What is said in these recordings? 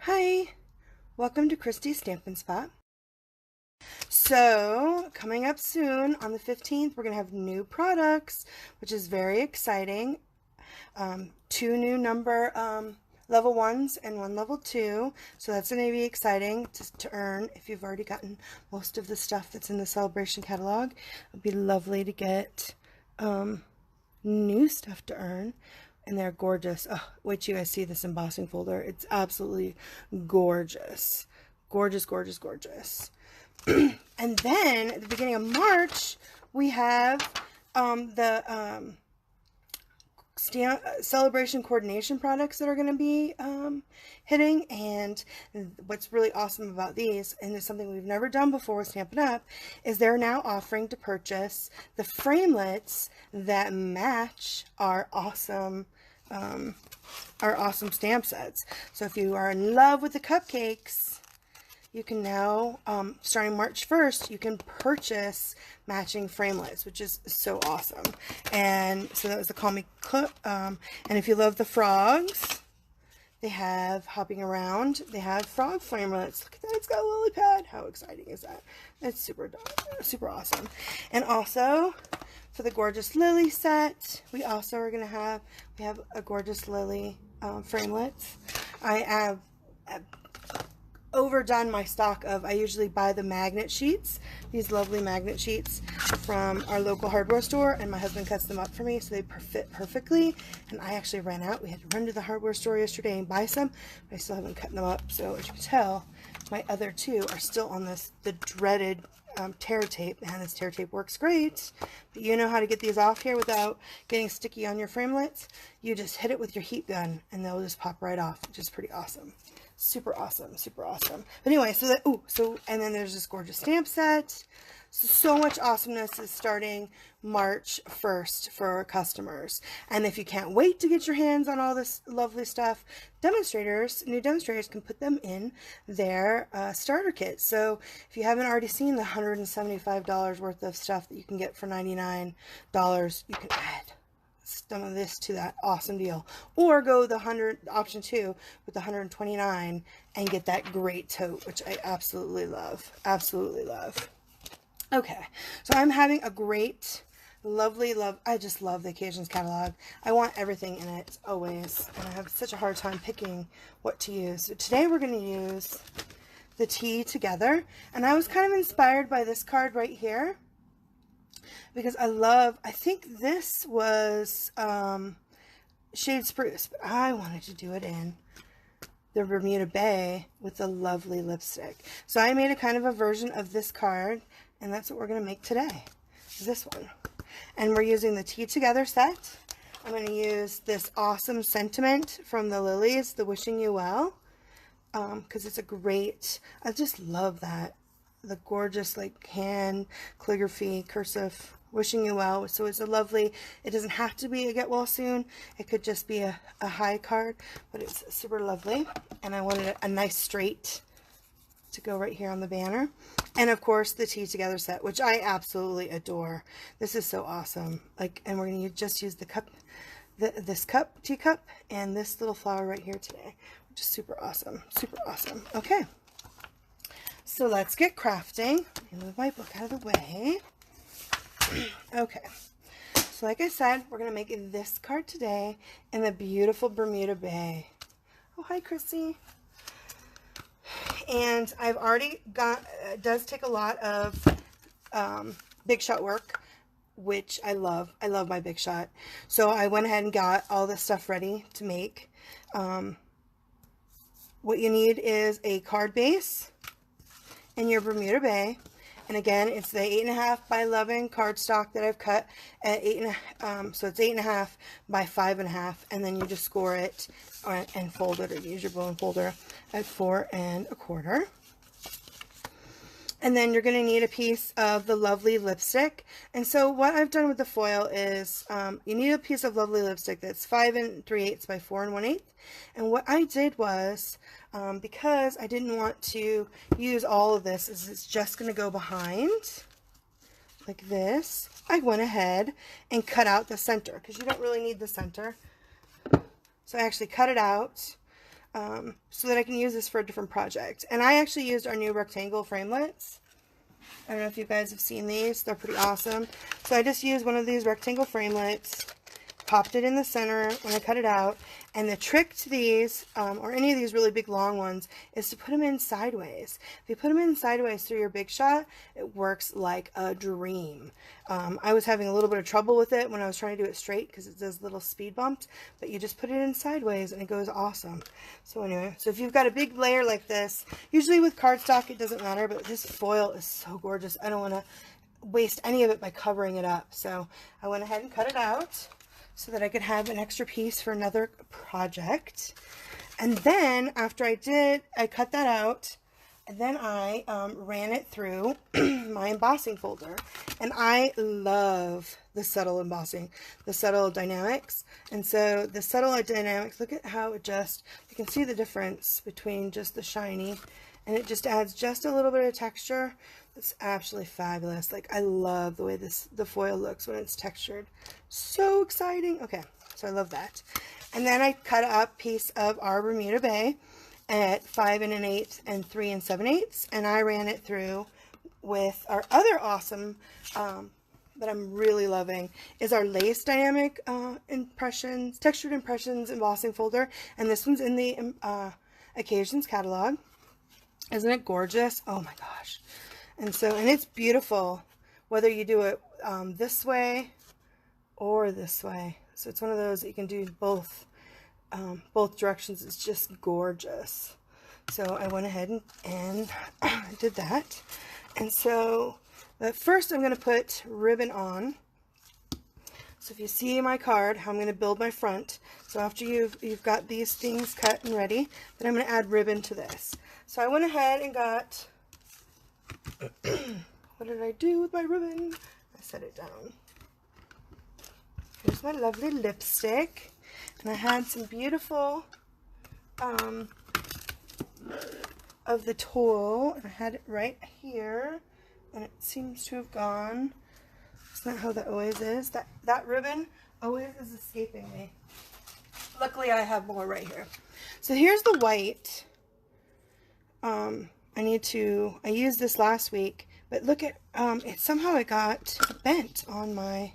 Hi, welcome to Christy's Stampin' Spot. So, coming up soon on the 15th, we're going to have new products, which is very exciting. Two new number level 1s and one level 2. So that's going to be exciting to earn if you've already gotten most of the stuff that's in the Sale-A-Bration catalog. It would be lovely to get new stuff to earn. And they're gorgeous. Oh, wait till you guys see this embossing folder. It's absolutely gorgeous. Gorgeous, gorgeous, gorgeous. And then at the beginning of March, we have the Sale-A-Bration coordination products that are going to be hitting. And what's really awesome about these, and it's something we've never done before with Stampin' Up, is they're now offering to purchase the framelits that match our awesome stamp sets. So if you are in love with the cupcakes, you can now, starting March 1st, you can purchase matching framelits, which is so awesome. And so that was the Call Me Cook. And if you love the frogs, they have hopping around. They have frog framelits. Look at that, it's got a lily pad. How exciting is that? It's super awesome. And also, for the gorgeous lily set, we also are going to have, we have a gorgeous lily framelits. I have overdone my stock of, I usually buy the magnet sheets, these lovely magnet sheets from our local hardware store, and my husband cuts them up for me so they fit perfectly. And I actually ran out. We had to run to the hardware store yesterday and buy some, but I still haven't cut them up. So as you can tell, my other two are still on the dreaded tear tape, and this tear tape works great. But you know how to get these off here without getting sticky on your framelits. You just hit it with your heat gun and they'll just pop right off, which is pretty awesome. Super awesome, super awesome. But anyway, and then there's this gorgeous stamp set. So much awesomeness is starting March 1st for our customers. And if you can't wait to get your hands on all this lovely stuff, new demonstrators can put them in their starter kit. So if you haven't already seen the $175 worth of stuff that you can get for $99, you can add some of this to that awesome deal, or go the option 2 with the $129 and get that great tote, which I absolutely love. Okay, so I'm having a great, lovely, I just love the Occasions catalog. I want everything in it always, and I have such a hard time picking what to use. So today we're going to use the Tea Together, and I was kind of inspired by this card right here, because I think this was Shade Spruce, but I wanted to do it in the Bermuda Bay with the lovely lipstick. So I made a kind of a version of this card, and that's what we're going to make today, this one. And we're using the Tea Together set. I'm going to use this awesome sentiment from the Lilies, the Wishing You Well, because it's a great, I just love that. The gorgeous, like, hand calligraphy, cursive, wishing you well. So it's a lovely, it doesn't have to be a get well soon. It could just be a high card, but it's super lovely. And I wanted a nice straight to go right here on the banner. And of course, the Tea Together set, which I absolutely adore. This is so awesome. Like, and we're going to just use the cup, this teacup, and this little flower right here today, which is super awesome. Super awesome. Okay. So let's get crafting. Move my book out of the way. Okay. So like I said, we're going to make this card today in the beautiful Bermuda Bay. Oh, hi, Christy. And I've already got, it does take a lot of Big Shot work, which I love. I love my Big Shot. So I went ahead and got all this stuff ready to make. What you need is a card base in your Bermuda Bay, and again, it's the 8.5 by 11 cardstock that I've cut at 8.5, so it's 8.5 by 5.5, and then you just score it and fold it, or use your bone folder at 4 1/4. And then you're going to need a piece of the lovely lipstick. And so what I've done with the foil is you need a piece of lovely lipstick that's 5 3/8 by 4 1/8. And what I did was, because I didn't want to use all of this, is it's just going to go behind like this. I went ahead and cut out the center, because you don't really need the center. So I actually cut it out. so that I can use this for a different project. And I actually used our new rectangle framelits. I don't know if you guys have seen these. They're pretty awesome. So I just used one of these rectangle framelits, popped it in the center when I cut it out. And the trick to these, or any of these really big long ones, is to put them in sideways. If you put them in sideways through your Big Shot, it works like a dream. I was having a little bit of trouble with it when I was trying to do it straight because it does little speed bumps, but you just put it in sideways and it goes awesome. So anyway, so if you've got a big layer like this, usually with cardstock it doesn't matter, but this foil is so gorgeous. I don't want to waste any of it by covering it up. So I went ahead and cut it out so that I could have an extra piece for another project. And then after I cut that out, and then I ran it through my embossing folder. And I love the subtle embossing, the subtle dynamics. And so the subtle dynamics, look at how it just, you can see the difference between just the shiny, and it just adds just a little bit of texture. It's absolutely fabulous. Like, I love the way the foil looks when it's textured. So exciting. Okay, so I love that. And then I cut up a piece of our Bermuda Bay at 5 1/8 and 3 7/8, and I ran it through with our other awesome that I'm really loving is our lace dynamic impressions, textured impressions embossing folder, and this one's in the occasions catalog. Isn't it gorgeous? Oh my gosh. And it's beautiful whether you do it this way or this way. So it's one of those that you can do both directions. It's just gorgeous. So I went ahead and did that. And so, but first I'm going to put ribbon on. So if you see my card, how I'm going to build my front. So after you've got these things cut and ready, then I'm going to add ribbon to this. So I went ahead and got, what did I do with my ribbon? I set it down. Here's my lovely lipstick. And I had some beautiful of the tulle. I had it right here, and it seems to have gone. Isn't that how that always is? That ribbon always is escaping me. Luckily, I have more right here. So here's the white. I used this last week, but look at somehow it got bent on my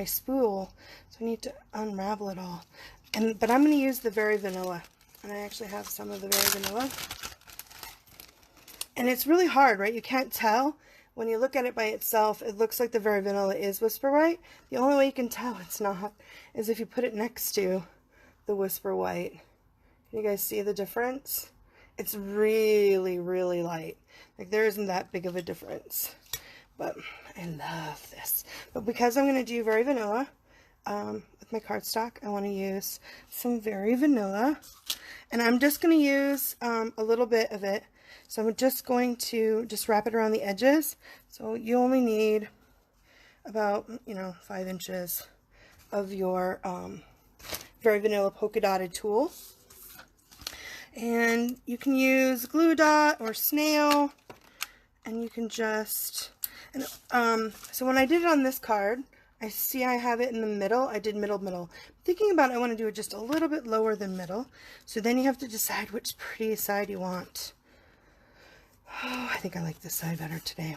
spool, so I need to unravel it all. But I'm going to use the Very Vanilla, and I actually have some of the Very Vanilla. And it's really hard, right? You can't tell. When you look at it by itself, it looks like the Very Vanilla is Whisper White. The only way you can tell it's not is if you put it next to the Whisper White. Can you guys see the difference? It's really, really light. Like, there isn't that big of a difference. But I love this. But because I'm going to do Very Vanilla with my cardstock, I want to use some Very Vanilla. And I'm just going to use a little bit of it. So I'm just going to wrap it around the edges. So you only need about, 5 inches of your Very Vanilla polka dotted tulle. And you can use glue dot or snail, and you can just, so when I did it on this card, I see I have it in the middle. I did middle. Thinking about it, I want to do it just a little bit lower than middle. So then you have to decide which pretty side you want. Oh, I think I like this side better today.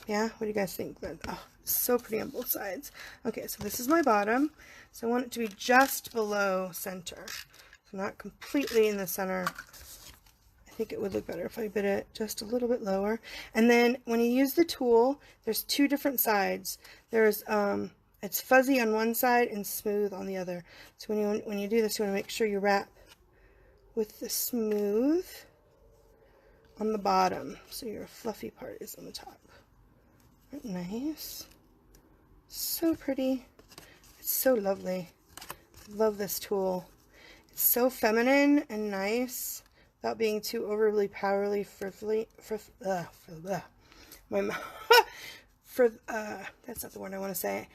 Yeah, what do you guys think? Oh, so pretty on both sides. Okay, so this is my bottom. So I want it to be just below center. So not completely in the center. I think it would look better if I bit it just a little bit lower. And then when you use the tool, there's two different sides. There's it's fuzzy on one side and smooth on the other. So when you do this, you want to make sure you wrap with the smooth on the bottom, so your fluffy part is on the top. Nice. So pretty. It's so lovely. I love this tool. It's so feminine and nice without being too overly powerfully that's not the word I want to say.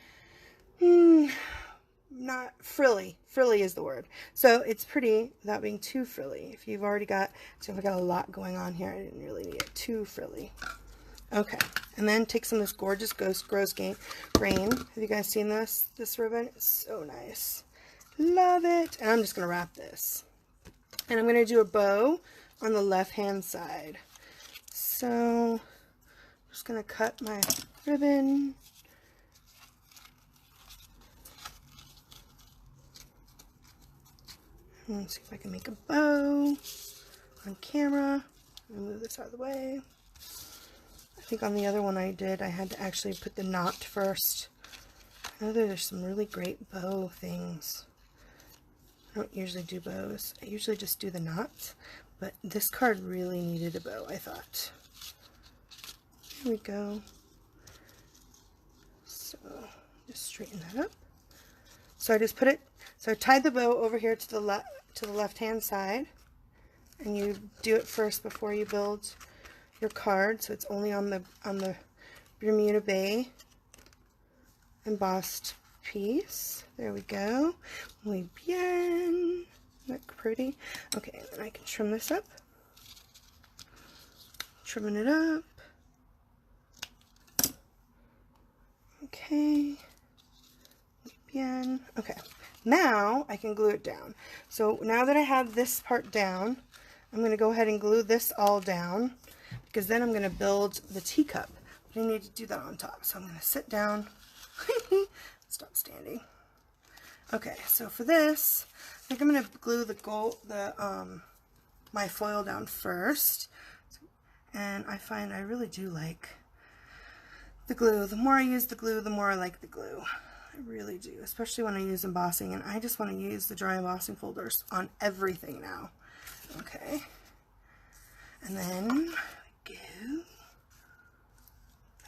Not frilly. Frilly is the word. So it's pretty without being too frilly. If you've already got, so if I got a lot going on here, I didn't really need it too frilly. Okay, and then take some of this gorgeous Ghost Grows Grain. Have you guys seen this ribbon? It's so nice. Love it. And I'm just going to wrap this. And I'm going to do a bow on the left-hand side. So I'm just going to cut my ribbon. Let's see if I can make a bow on camera. Let me move this out of the way. I think on the other one I had to actually put the knot first. I know there's some really great bow things. I don't usually do bows. I usually just do the knots, but this card really needed a bow, I thought. Here we go. So just straighten that up. So I just put it, so I tied the bow over here to the left-hand side, and you do it first before you build your card, so it's only on the Bermuda Bay embossed piece. There we go. Muy bien. Look pretty. Okay, and then I can trim this up. Trimming it up. Okay. Muy bien. Okay. Now I can glue it down. So now that I have this part down, I'm going to go ahead and glue this all down, because then I'm going to build the teacup. But I need to do that on top. So I'm going to sit down. Stop standing. Okay, so for this, I think I'm going to glue my foil down first. And I find I really do like the glue. The more I use the glue, the more I like the glue. I really do, especially when I use embossing, and I just want to use the dry embossing folders on everything now. Okay, and then go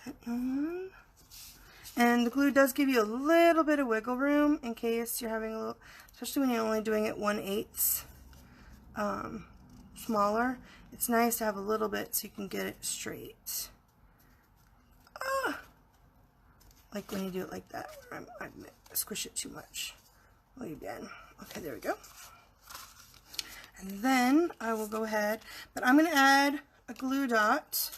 that on. And the glue does give you a little bit of wiggle room in case you're having a little, especially when you're only doing it 1/8 smaller. It's nice to have a little bit so you can get it straight. Like when you do it like that, I squish it too much. Well, again. Okay, there we go. And then I will go ahead, but I'm going to add a glue dot.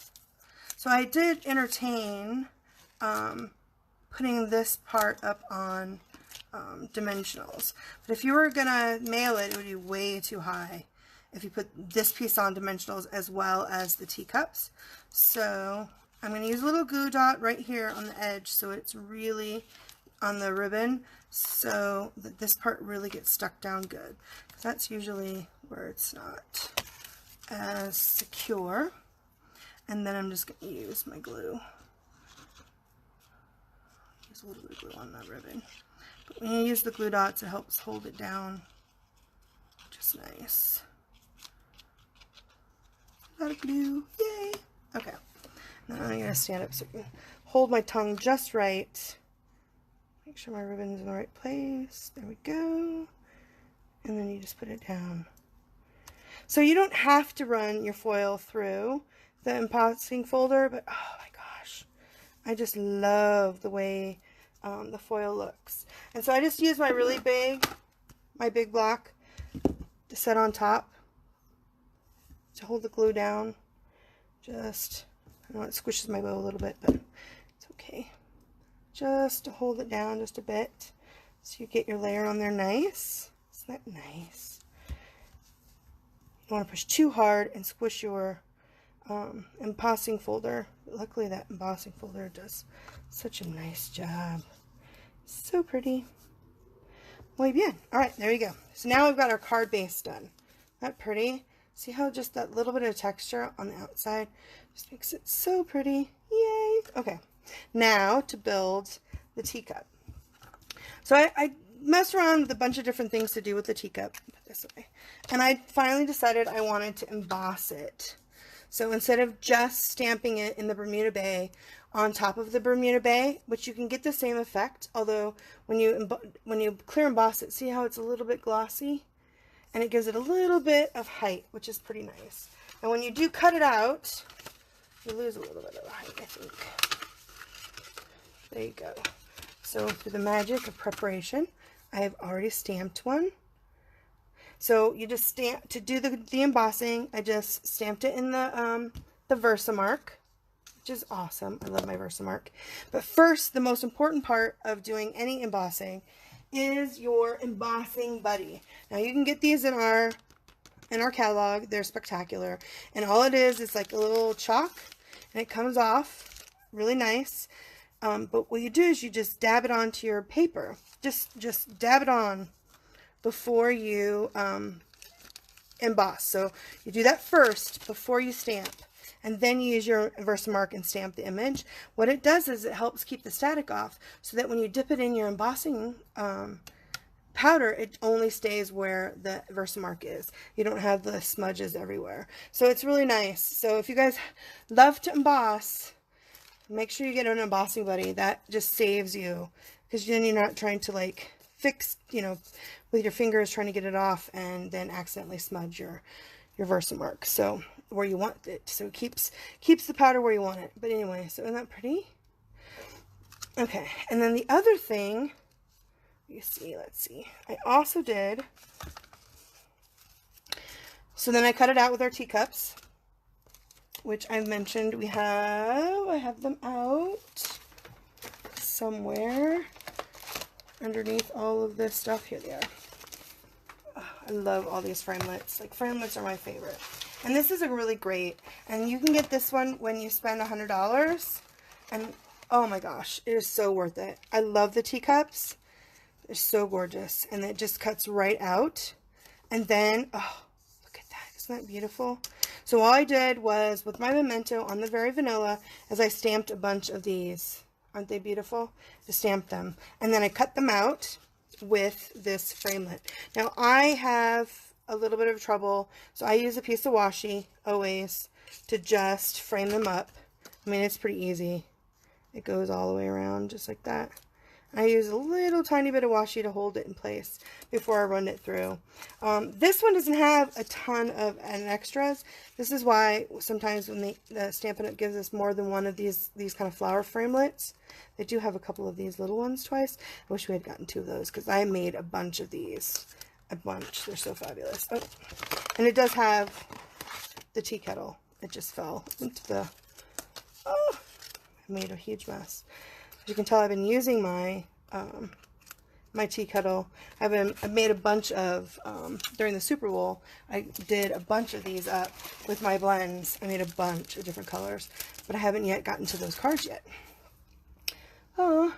So I did entertain putting this part up on dimensionals. But if you were going to mail it, it would be way too high if you put this piece on dimensionals as well as the teacups. So I'm going to use a little glue dot right here on the edge so it's really on the ribbon so that this part really gets stuck down good. Because that's usually where it's not as secure. And then I'm just going to use my glue. Use a little bit of glue on that ribbon. But when you use the glue dots, it helps hold it down just nice. A lot of glue. Yay! Okay. Now I'm going to stand up so I can hold my tongue just right. Make sure my ribbon's in the right place. There we go. And then you just put it down. So you don't have to run your foil through the embossing folder, but oh my gosh, I just love the way the foil looks. And so I just use my really big block to set on top to hold the glue down. Just, I know it squishes my bow a little bit, but it's okay. Just to hold it down just a bit so you get your layer on there nice. Isn't that nice? You don't want to push too hard and squish your embossing folder. Luckily that embossing folder does such a nice job. So pretty. Muy bien. Alright, there you go. So now we've got our card base done. Isn't that pretty? See how just that little bit of texture on the outside just makes it so pretty. Yay! Okay, now to build the teacup. So I messed around with a bunch of different things to do with the teacup. Put this away. And I finally decided I wanted to emboss it. So instead of just stamping it in the Bermuda Bay on top of the Bermuda Bay, which you can get the same effect, although when you clear emboss it, see how it's a little bit glossy? And it gives it a little bit of height, which is pretty nice. And when you do cut it out, you lose a little bit of the height, I think. There you go. So through the magic of preparation, I have already stamped one. So you just stamp, to do the embossing, I just stamped it in the Versamark, which is awesome. I love my Versamark. But first, the most important part of doing any embossing is your embossing buddy. Now you can get these in our in our catalog. They're spectacular. And all it is like a little chalk, and it comes off really nice. But what you do is you just dab it onto your paper. Just dab it on before you emboss. So you do that first before you stamp, and then you use your Versamark and stamp the image. What it does is it helps keep the static off, so that when you dip it in your embossing powder, it only stays where the Versamark is. You don't have the smudges everywhere. So it's really nice. So if you guys love to emboss, make sure you get an embossing buddy. That just saves you, because then you're not trying to like fix, you know, with your fingers trying to get it off and then accidentally smudge your Versamark, so where you want it. So it keeps the powder where you want it. But anyway, so isn't that pretty? Okay, and then the other thing, you see, let's see, I also did, so then I cut it out with our teacups, which I've mentioned I have them out somewhere underneath all of this stuff. Here they are. Oh, I love all these framelits. Like, framelits are my favorite. And this is a really great, and you can get this one when you spend $100, and oh my gosh, it is so worth it. I love the teacups. They're so gorgeous, and it just cuts right out. And then, oh, look at that. Isn't that beautiful? So all I did was, with my memento on the Very Vanilla, is I stamped a bunch of these. Aren't they beautiful? I stamped them. And then I cut them out with this framelit. Now, I have a little bit of trouble, so I use a piece of washi always to just frame them up. I mean, it's pretty easy. It goes all the way around just like that. I use a little tiny bit of washi to hold it in place before I run it through. This one doesn't have a ton of extras. This is why sometimes when the Stampin' Up! Gives us more than one of these kind of flower framelits, they do have a couple of these little ones twice. I wish we had gotten 2 of those, because I made a bunch of these. A bunch. They're so fabulous. Oh, and it does have the tea kettle. It just fell into the... Oh, I made a huge mess. As you can tell, I've been using my my tea kettle. I made a bunch of during the Super Bowl. I did a bunch of these up with my blends. I made a bunch of different colors, but I haven't yet gotten to those cards yet. Oh,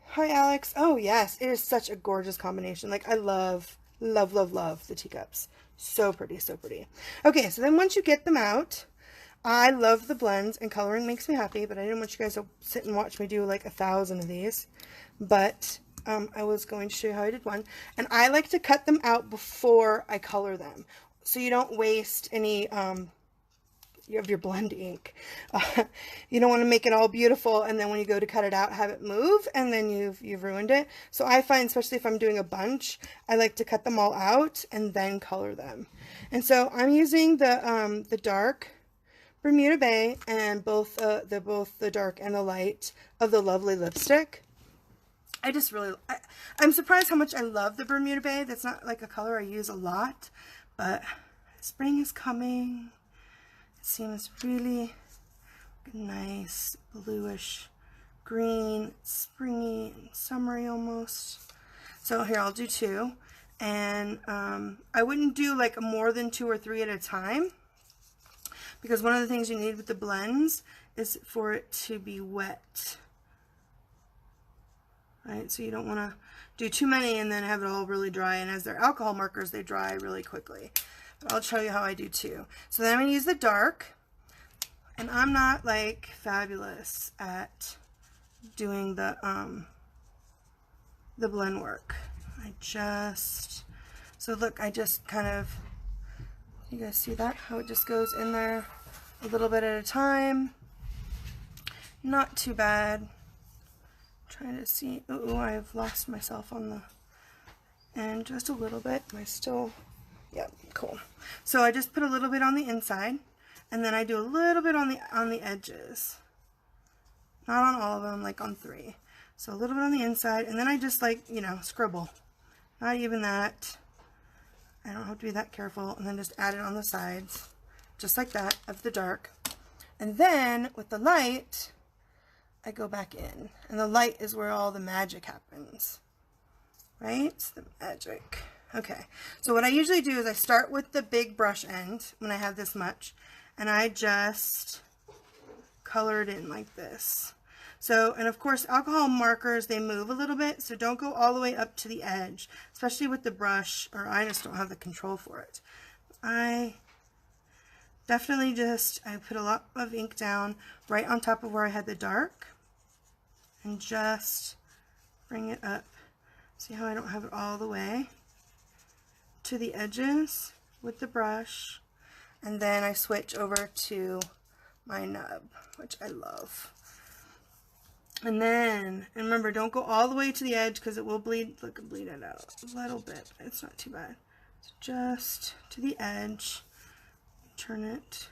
hi Alex. Oh yes, it is such a gorgeous combination. Like, I love the teacups. So pretty, so pretty. Okay, so then once you get them out, I love the blends, and coloring makes me happy, but I didn't want you guys to sit and watch me do like 1,000 of these. But I was going to show you how I did one. And I like to cut them out before I color them, so you don't waste any of your blend ink. You don't want to make it all beautiful, and then when you go to cut it out, have it move, and then you've ruined it. So I find, especially if I'm doing a bunch, I like to cut them all out and then color them. And so I'm using the dark Bermuda Bay, and both the dark and the light of the Lovely lipstick. I'm surprised how much I love the Bermuda Bay. That's not like a color I use a lot, but spring is coming. It seems really nice, bluish green, springy and summery almost. So here, I'll do 2, and I wouldn't do like more than 2 or 3 at a time, because one of the things you need with the blends is for it to be wet, right? So you don't want to do too many and then have it all really dry, and as they're alcohol markers, they dry really quickly. But I'll show you how I do 2. So then I'm going to use the dark, and I'm not like fabulous at doing the blend work. So look, I just kind of, you guys see that? How it just goes in there a little bit at a time. Not too bad. Trying to see. Oh, I've lost myself on the end just a little bit. Am I still? Yeah, cool. So I just put a little bit on the inside, and then I do a little bit on the edges. Not on all of them, like on 3. So a little bit on the inside, and then I just, like, you know, scribble. Not even that. I don't have to be that careful. And then just add it on the sides, just like that, of the dark. And then with the light, I go back in. And the light is where all the magic happens. Right? The magic. Okay, so what I usually do is I start with the big brush end when I have this much, and I just color it in like this. So, and of course, alcohol markers, they move a little bit, so don't go all the way up to the edge, especially with the brush, or I just don't have the control for it. I definitely I put a lot of ink down right on top of where I had the dark, and just bring it up. See how I don't have it all the way to the edges with the brush, and then I switch over to my nub, which I love. And then, and remember, don't go all the way to the edge because it will bleed. Look, bleed it out a little bit. It's not too bad. So just to the edge, turn it,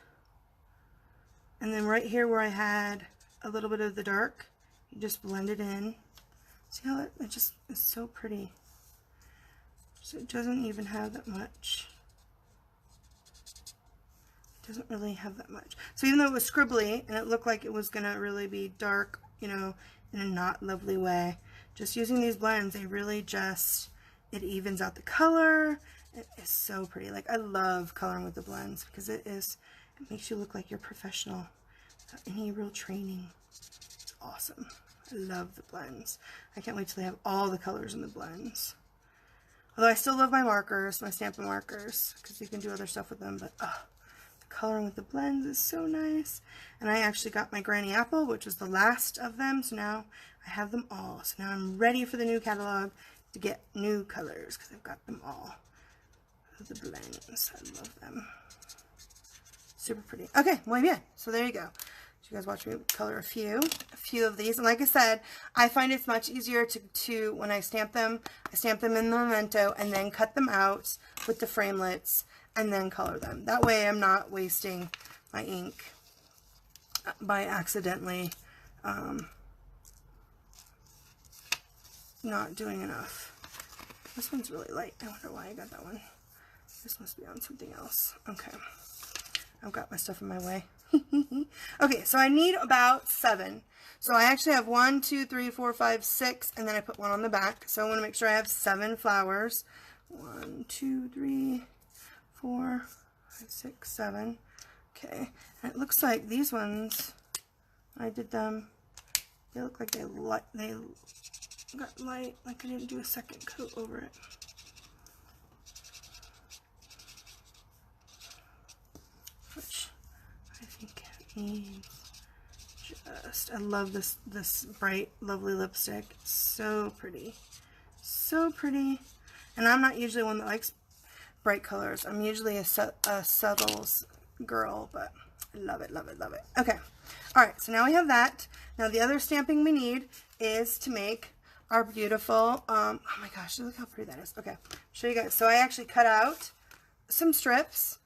and then right here where I had a little bit of the dark, you just blend it in. See how it just is so pretty. So it doesn't even have that much. It doesn't really have that much. So even though it was scribbly and it looked like it was gonna really be dark, you know, in a not lovely way, just using these blends, they really just, it evens out the color. It is so pretty. Like, I love coloring with the blends because it makes you look like you're professional without any real training. It's awesome. I love the blends. I can't wait till they have all the colors in the blends. Although I still love my markers, my Stampin' markers, because you can do other stuff with them, but the coloring with the blends is so nice. And I actually got my Granny Apple, which was the last of them, so now I have them all. So now I'm ready for the new catalog to get new colors, because I've got them all. The blends, I love them. Super pretty. Okay, muy bien. So there you go. You guys watch me color a few of these, and like I said, I find it's much easier to when I stamp them in the Memento and then cut them out with the Framelits and then color them. That way I'm not wasting my ink by accidentally not doing enough. This one's really light. I wonder why I got that one. This must be on something else. Okay, I've got my stuff in my way. Okay, so I need about 7. So I actually have 1, 2, 3, 4, 5, 6, and then I put 1 on the back. So I want to make sure I have 7 flowers. 1, 2, 3, 4, 5, 6, 7. Okay, and it looks like these ones, I did them, they look like they got light, like I didn't do a second coat over it. Which I think needs just, I love this bright, lovely lipstick. It's so pretty. So pretty. And I'm not usually one that likes bright colors. I'm usually a subtles girl, but I love it, love it, love it. Okay. Alright, so now we have that. Now the other stamping we need is to make our beautiful, oh my gosh, look how pretty that is. Okay, show you guys. So I actually cut out some strips,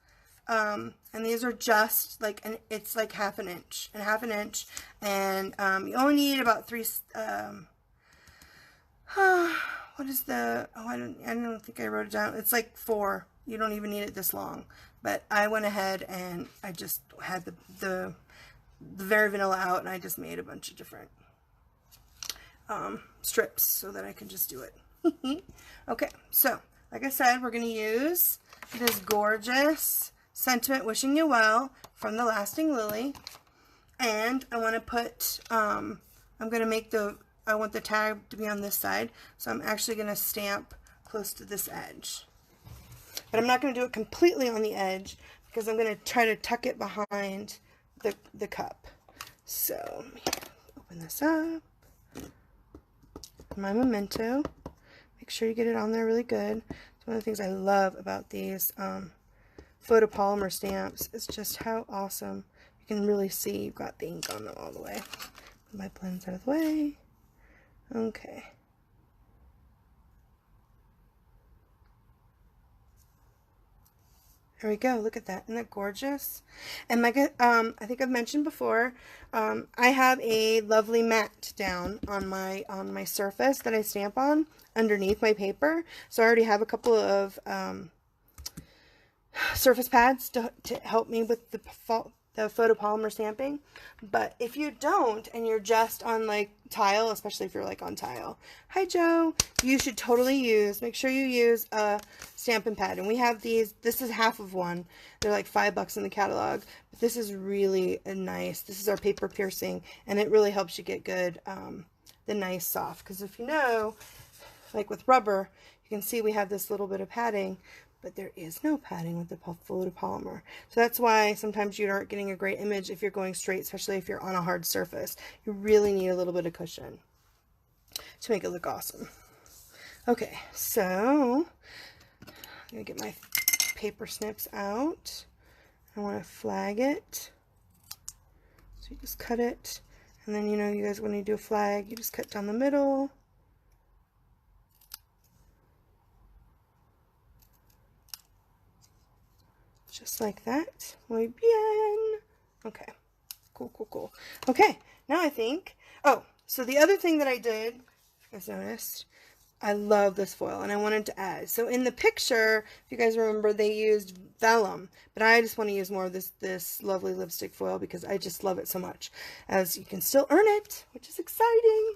and these are just like, it's like half an inch, and you only need about 3, what is the, oh, I don't think I wrote it down. It's like 4. You don't even need it this long. But I went ahead and I just had the very vanilla out, and I just made a bunch of different strips so that I can just do it. Okay, so like I said, we're going to use this gorgeous Sentiment Wishing You Well from the Lasting Lily, and I want to put, I'm going to make I want the tag to be on this side, so I'm actually going to stamp close to this edge. But I'm not going to do it completely on the edge because I'm going to try to tuck it behind the cup. So let me open this up. My Memento. Make sure you get it on there really good. It's one of the things I love about these photopolymer stamps. It's just how awesome. You can really see you've got the ink on them all the way. Put my blends out of the way. Okay. There we go. Look at that. Isn't that gorgeous? And like I think I've mentioned before, I have a lovely mat down on my surface that I stamp on underneath my paper. So I already have a couple of surface pads to help me with the the photopolymer stamping. But if you don't, and you're just on like tile, especially if you're like on tile, hi Joe, you should totally use, make sure you use a stamping pad. And we have these, this is half of one. They're like $5 in the catalog, but this is really nice. This is our paper piercing, and it really helps you get good, the nice soft. Because if you know, like with rubber, you can see we have this little bit of padding, but there is no padding with the photopolymer. So that's why sometimes you aren't getting a great image if you're going straight, especially if you're on a hard surface. You really need a little bit of cushion to make it look awesome. Okay, so I'm gonna get my paper snips out. I want to flag it. So you just cut it, and then you know, you guys, when you do a flag, you just cut down the middle. Just like that. Muy bien. Okay. Cool, cool, cool. Okay, now I think, oh, so the other thing that I did, if you guys noticed, I love this foil, and I wanted to add. So in the picture, if you guys remember, they used vellum, but I just want to use more of this lovely lipstick foil because I just love it so much. As you can still earn it, which is exciting.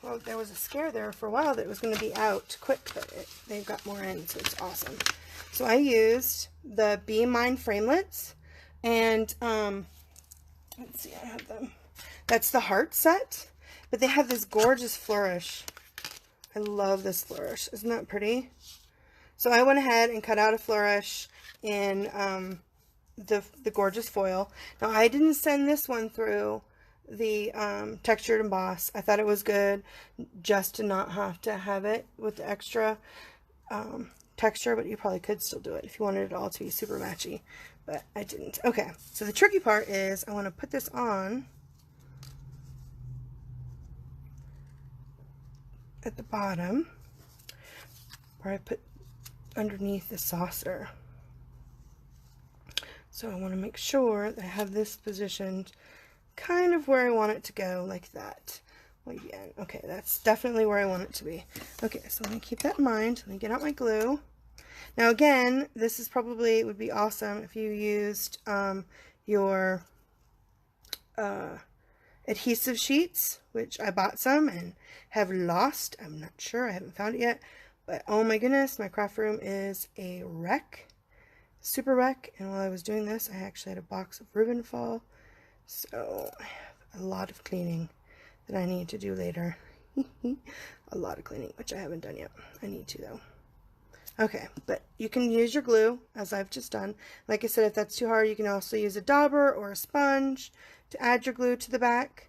Well, there was a scare there for a while that it was going to be out quick, but they've got more in, so it's awesome. So I used the Be Mine Framelits, and let's see, I have them. That's the heart set, but they have this gorgeous flourish. I love this flourish. Isn't that pretty? So I went ahead and cut out a flourish in the gorgeous foil. Now I didn't send this one through the textured emboss. I thought it was good just to not have to have it with the extra texture, but you probably could still do it if you wanted it all to be super matchy, but I didn't. Okay, so the tricky part is I want to put this on at the bottom where I put underneath the saucer. So I want to make sure that I have this positioned kind of where I want it to go, like that. Okay, that's definitely where I want it to be. Okay, so let me keep that in mind. Let me get out my glue. Now again, this is probably, it would be awesome if you used your adhesive sheets, which I bought some and have lost. I'm not sure, I haven't found it yet, but oh my goodness, my craft room is a wreck, super wreck. And while I was doing this, I actually had a box of ribbon fall, so I have a lot of cleaning that I need to do later. A lot of cleaning, which I haven't done yet. I need to though. Okay, but you can use your glue, as I've just done. Like I said, if that's too hard, you can also use a dauber or a sponge to add your glue to the back.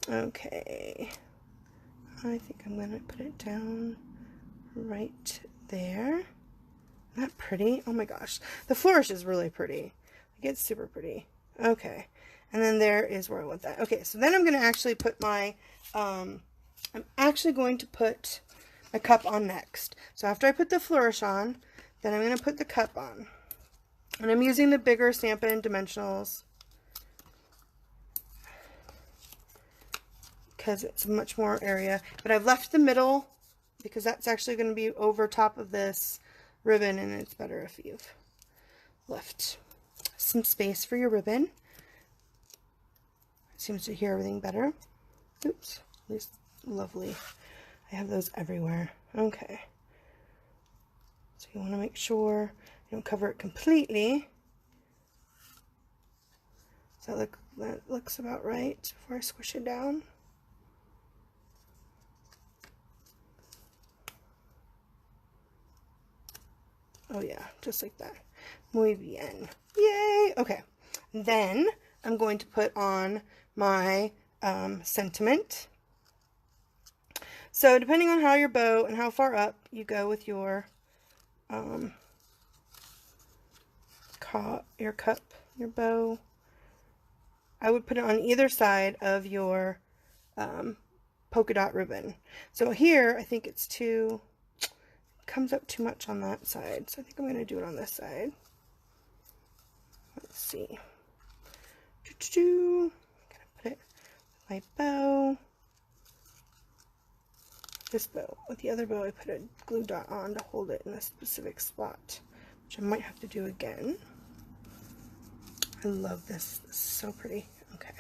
Okay, I think I'm going to put it down right there. Isn't that pretty? Oh my gosh, the flourish is really pretty. Like, it's super pretty. Okay, and then there is where I want that. Okay, so then I'm going to actually put my, I'm actually going to put a cup on next. So after I put the flourish on, then I'm going to put the cup on. And I'm using the bigger Stampin' Dimensionals because it's much more area. But I've left the middle because that's actually going to be over top of this ribbon, and it's better if you've left some space for your ribbon. It seems to hear everything better. Oops, these lovely. I have those everywhere. Okay. So you want to make sure you don't cover it completely. So that looks about right before I squish it down. Oh yeah, just like that. Muy bien. Yay! Okay. Then I'm going to put on my sentiment. So depending on how your bow and how far up you go with your cup, your bow, I would put it on either side of your polka dot ribbon. So here, I think it's comes up too much on that side. So I think I'm going to do it on this side. Let's see. I'm going to put it with my bow. This bow. With the other bow, I put a glue dot on to hold it in a specific spot, which I might have to do again. I love this. This is so pretty. Okay.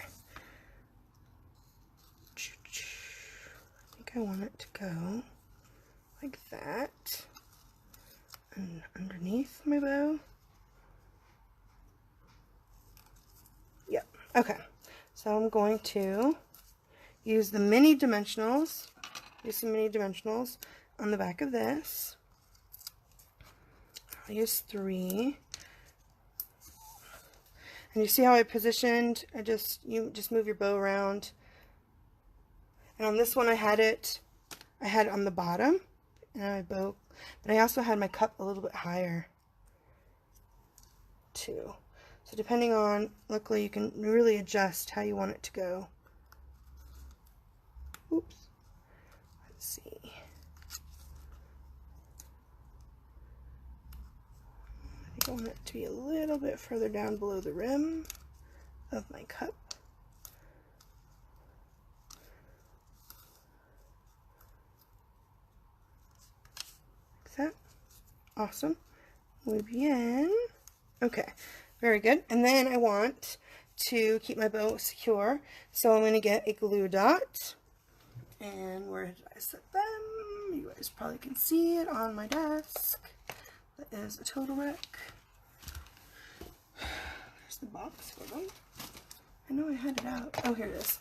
I think I want it to go like that. And underneath my bow. Yep. Okay. So I'm going to use the mini dimensionals. Use some mini dimensionals on the back of this. I'll use 3. And you see how I positioned? You just move your bow around. And on this one I had it on the bottom, and my bow, but I also had my cup a little bit higher too. So depending on, luckily you can really adjust how you want it to go. Oops. Let's see. I want it to be a little bit further down below the rim of my cup. Like that. Awesome. Muy bien. Okay, very good. And then I want to keep my bow secure, so I'm going to get a glue dot. And where did I set them? You guys probably can see it on my desk. That is a total wreck. There's the box for them. I know I had it out. Oh, here it is.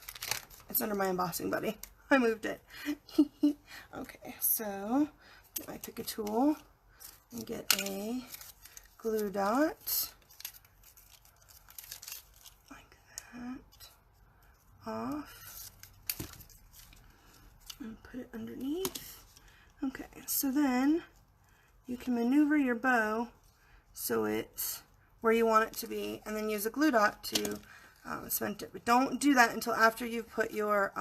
It's under my embossing buddy. I moved it. Okay, so I pick a tool and get a glue dot like that off and put it underneath. Okay, so then you can maneuver your bow so it's where you want it to be, and then use a glue dot to cement it. But don't do that until after you've put your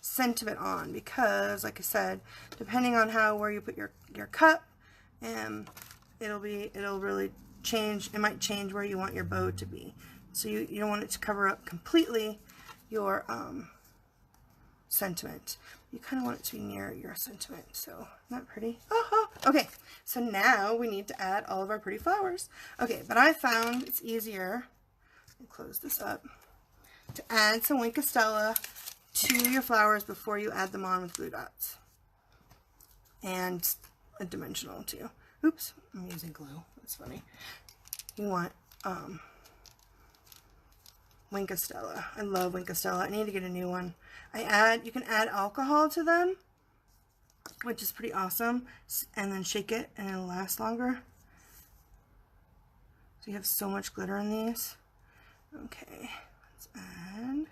sentiment on, because like I said, depending on where you put your cup, it'll really change. It might change where you want your bow to be. So you don't want it to cover up completely your sentiment. You kind of want it to be near your sentiment. So, isn't that pretty? Oh, okay, so now we need to add all of our pretty flowers. Okay, but I found it's easier, let me close this up, to add some Wink of Stella to your flowers before you add them on with glue dots. And a dimensional too. Oops, I'm using glue. That's funny. You want Wink of Stella. I love Wink of Stella. I need to get a new one. You can add alcohol to them, which is pretty awesome, and then shake it and it'll last longer. So you have so much glitter in these. Okay, let's add.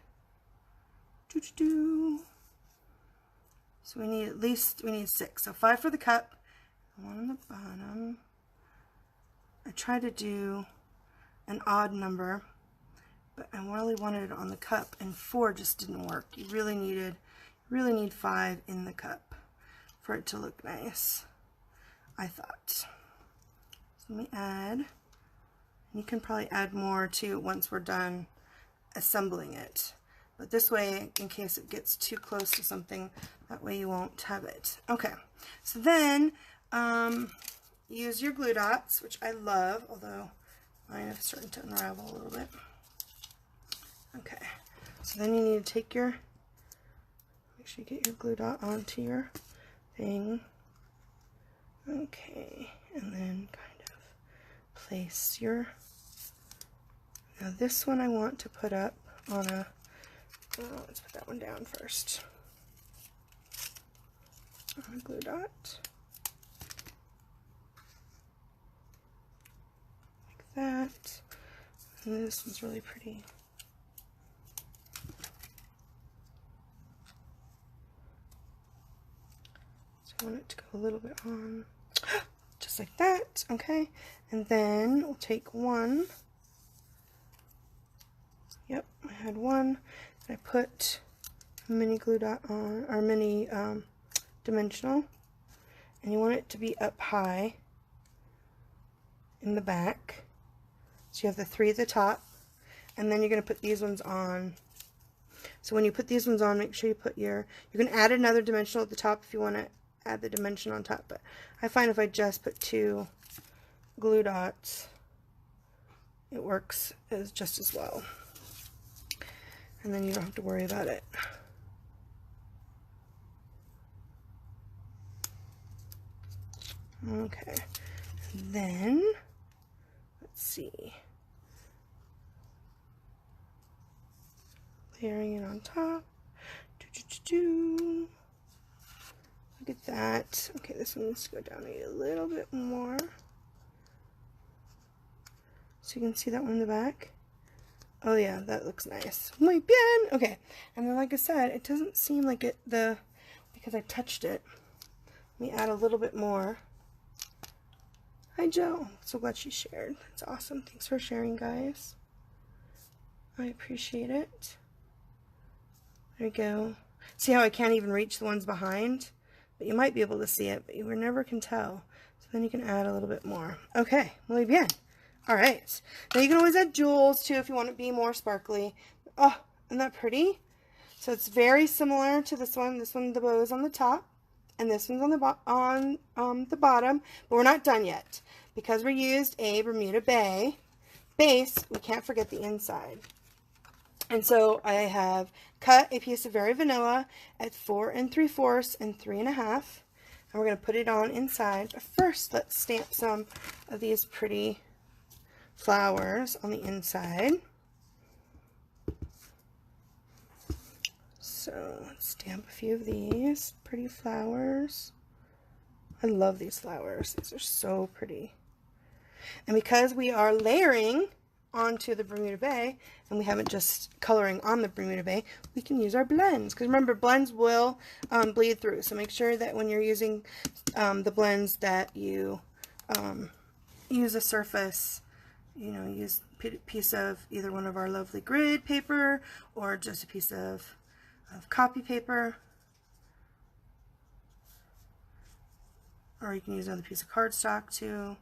So we need 6. So 5 for the cup, 1 on the bottom. I tried to do an odd number, but I really wanted it on the cup, and 4 just didn't work. You really need 5 in the cup for it to look nice, I thought. So let me add, and you can probably add more too once we're done assembling it. But this way, in case it gets too close to something, that way you won't have it. Okay, so then use your glue dots, which I love, although mine are starting to unravel a little bit. Okay, so then you need to take make sure you get your glue dot onto your thing. Okay, and then kind of place now this one I want to put up on let's put that one down first. On a glue dot. Like that. And this one's really pretty. So I want it to go a little bit on. Just like that. Okay. And then we'll take one. Yep, I had one. I put a mini glue dot on, or mini dimensional, and you want it to be up high in the back. So you have the 3 at the top, and then you're going to put these ones on. So when you put these ones on, make sure you put you can add another dimensional at the top if you want to add the dimension on top, but I find if I just put 2 glue dots it works just as well. And then you don't have to worry about it. Okay, and then let's see, layering it on top. Look at that. Okay, this one needs to go down a little bit more, so you can see that one in the back. Oh yeah, that looks nice. Muy bien. Okay, and then like I said, it doesn't seem like it because I touched it. Let me add a little bit more. Hi Joe, so glad she shared. That's awesome. Thanks for sharing, guys. I appreciate it. There we go. See how I can't even reach the ones behind? But you might be able to see it, but you never can tell. So then you can add a little bit more. Okay, muy bien. Alright. Now you can always add jewels too if you want it to be more sparkly. Oh, isn't that pretty? So it's very similar to this one. This one, the bow is on the top. And this one's on the bottom, but we're not done yet. Because we used a Bermuda Bay base, we can't forget the inside. And so I have cut a piece of Very Vanilla at 4 3/4 and 3 1/2. And we're going to put it on inside. But first, let's stamp some of these pretty flowers on the inside. So let's stamp a few of these pretty flowers. I love these flowers. These are so pretty. And because we are layering onto the Bermuda Bay, and we haven't just coloring on the Bermuda Bay, we can use our blends. Because remember, blends will bleed through. So make sure that when you're using the blends that you use a surface, you know, use a piece of either one of our lovely grid paper or just a piece of copy paper, or you can use another piece of cardstock too,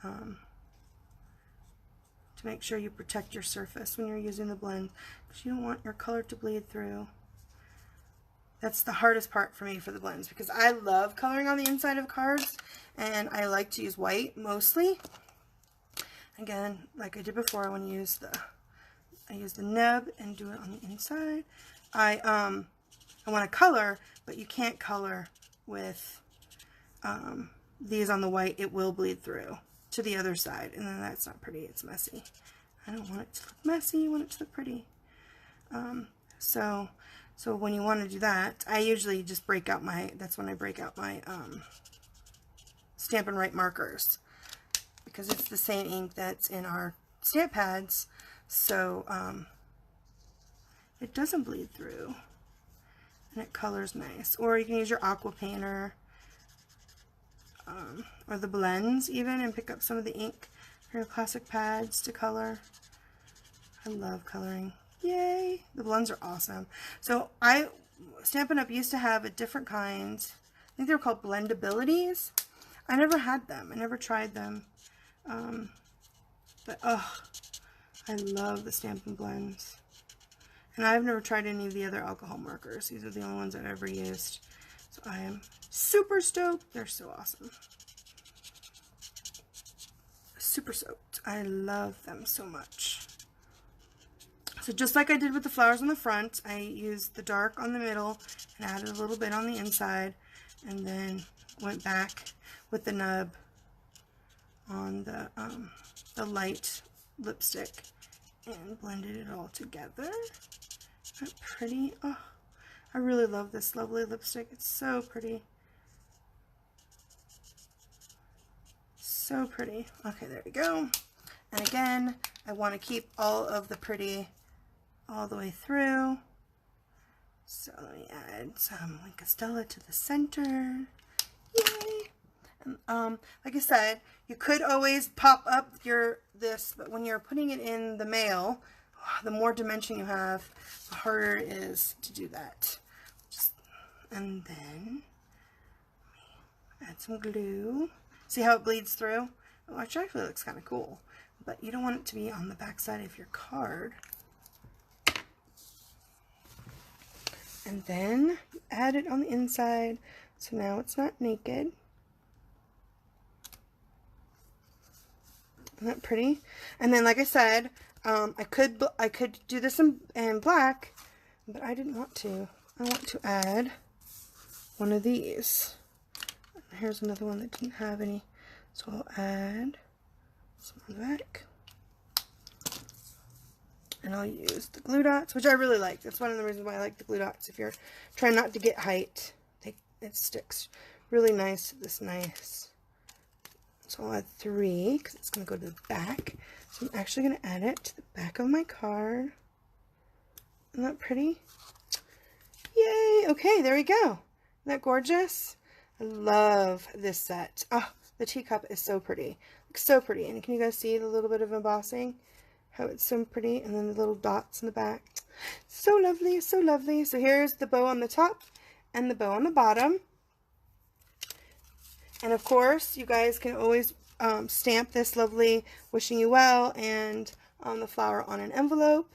to make sure you protect your surface when you're using the blend, because you don't want your color to bleed through. That's the hardest part for me for the blends, because I love coloring on the inside of cards and I like to use white mostly. Again, like I did before, I want to use the nib and do it on the inside. I want to color, but you can't color with these on the white. It will bleed through to the other side, and then that's not pretty. It's messy. I don't want it to look messy. I want it to look pretty. So when you want to do that, I usually just break out my, that's when I break out my Stampin' Write markers, because it's the same ink that's in our stamp pads, so it doesn't bleed through, and it colors nice. Or you can use your aqua painter, or the blends even, and pick up some of the ink for your classic pads to color. I love coloring. Yay! The blends are awesome. So Stampin' Up! Used to have a different kind. I think they were called Blendabilities. I never had them. I never tried them. But oh, I love the Stampin' Blends. And I've never tried any of the other alcohol markers. These are the only ones I've ever used. So I am super stoked. They're so awesome. Super stoked. I love them so much. So just like I did with the flowers on the front, I used the dark on the middle and added a little bit on the inside, and then went back with the nub on the light lipstick and blended it all together. Isn't that pretty? Oh, I really love this lovely lipstick. It's so pretty. So pretty. Okay, there we go. And again, I want to keep all of the pretty all the way through. So let me add some like Stella to the center. Yay! And, like I said, you could always pop up this, but when you're putting it in the mail, the more dimension you have, the harder it is to do that. And then add some glue. See how it bleeds through? Which actually looks kind of cool, but you don't want it to be on the back side of your card. And then add it on the inside, so now it's not naked. Isn't that pretty? And then, like I said, I could do this in black, but I didn't want to. I want to add one of these. Here's another one that didn't have any, so I'll add some on the back. And I'll use the glue dots, which I really like. That's one of the reasons why I like the glue dots. If you're trying not to get height, it sticks really nice to this nice. So I'll add 3 because it's going to go to the back. So I'm actually going to add it to the back of my card. Isn't that pretty? Yay! Okay, there we go. Isn't that gorgeous? I love this set. Oh, the teacup is so pretty. Looks so pretty. And can you guys see the little bit of embossing? How it's so pretty. And then the little dots in the back. So lovely, so lovely. So here's the bow on the top and the bow on the bottom. And of course, you guys can always stamp this lovely wishing you well and the flower on an envelope.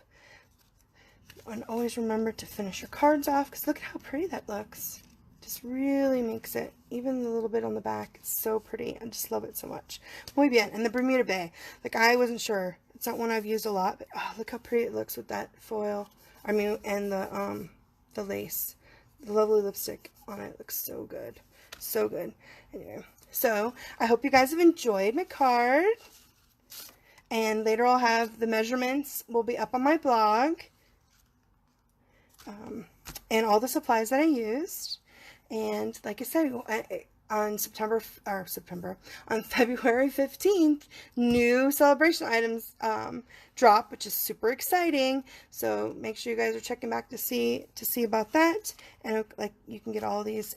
And always remember to finish your cards off, because look at how pretty that looks. Just really makes it, even the little bit on the back, it's so pretty. I just love it so much. Muy bien. And the Bermuda Bay, like I wasn't sure. It's not one I've used a lot, but oh, look how pretty it looks with that foil. I mean, and the lace. The lovely lipstick on it looks so good. So good. Anyway, so I hope you guys have enjoyed my card. And later I'll have the measurements will be up on my blog. And all the supplies that I used. And like I said, on on February 15th, new Sale-A-Bration items drop, which is super exciting. So make sure you guys are checking back to see about that. And like you can get all these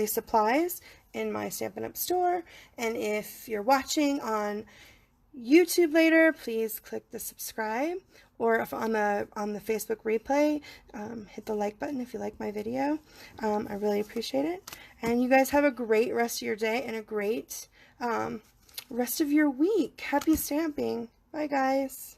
supplies in my Stampin' Up! Store. And if you're watching on YouTube later, please click the subscribe, or if on the Facebook replay, hit the like button if you like my video. I really appreciate it. And you guys have a great rest of your day and a great rest of your week. Happy stamping. Bye, guys.